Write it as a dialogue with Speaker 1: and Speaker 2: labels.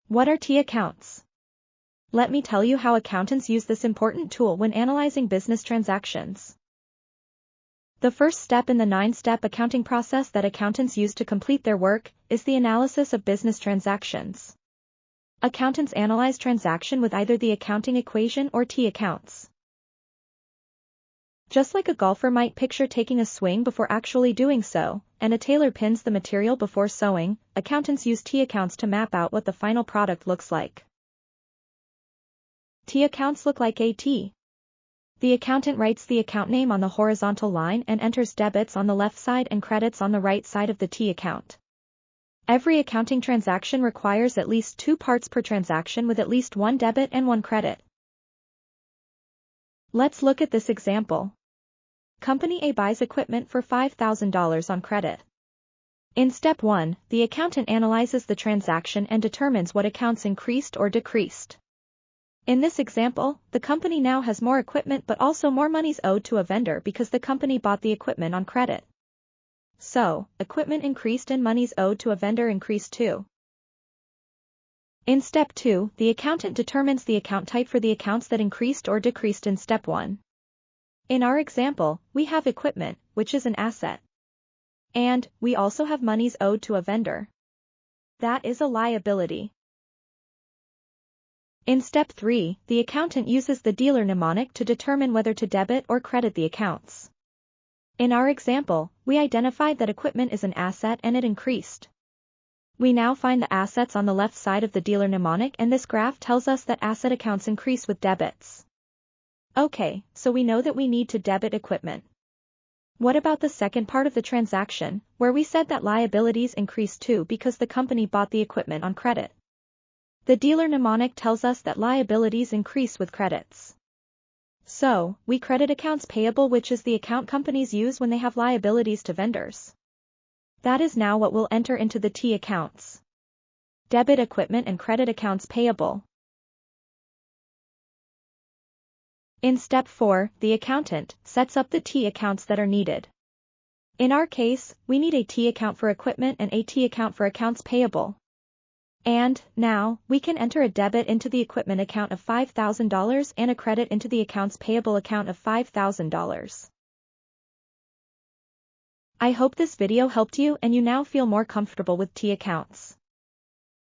Speaker 1: What are T accounts? Let me tell you how accountants use this important tool when analyzing business transactions. The first step in the 9-step accounting process that accountants use to complete their work is the analysis of business transactions. Accountants analyze transaction with either the accounting equation or T accounts. Just like a golfer might picture taking a swing before actually doing so, and a tailor pins the material before sewing, accountants use T accounts to map out what the final product looks like. T accounts look like AT. The accountant writes the account name on the horizontal line and enters debits on the left side and credits on the right side of the T account. Every accounting transaction requires at least 2 parts per transaction with at least 1 debit and 1 credit. Let's look at this example. Company A buys equipment for $5,000 on credit. In step 1, the accountant analyzes the transaction and determines what accounts increased or decreased. In this example, the company now has more equipment but also more monies owed to a vendor because the company bought the equipment on credit. So, equipment increased and monies owed to a vendor increased too. In step 2, the accountant determines the account type for the accounts that increased or decreased in step 1. In our example, we have equipment, which is an asset. And, we also have monies owed to a vendor. That is a liability. In step 3, the accountant uses the dealer mnemonic to determine whether to debit or credit the accounts. In our example, we identified that equipment is an asset and it increased. We now find the assets on the left side of the dealer mnemonic and this graph tells us that asset accounts increase with debits. Okay, so we know that we need to debit equipment. What about the second part of the transaction, where we said that liabilities increased too because the company bought the equipment on credit? The dealer mnemonic tells us that liabilities increase with credits. So, we credit accounts payable, which is the account companies use when they have liabilities to vendors. That is now what we'll enter into the T accounts. Debit equipment and credit accounts payable. In step 4, the accountant sets up the T accounts that are needed. In our case, we need a T account for equipment and a T account for accounts payable. And, now, we can enter a debit into the equipment account of $5,000 and a credit into the accounts payable account of $5,000. I hope this video helped you and you now feel more comfortable with T accounts.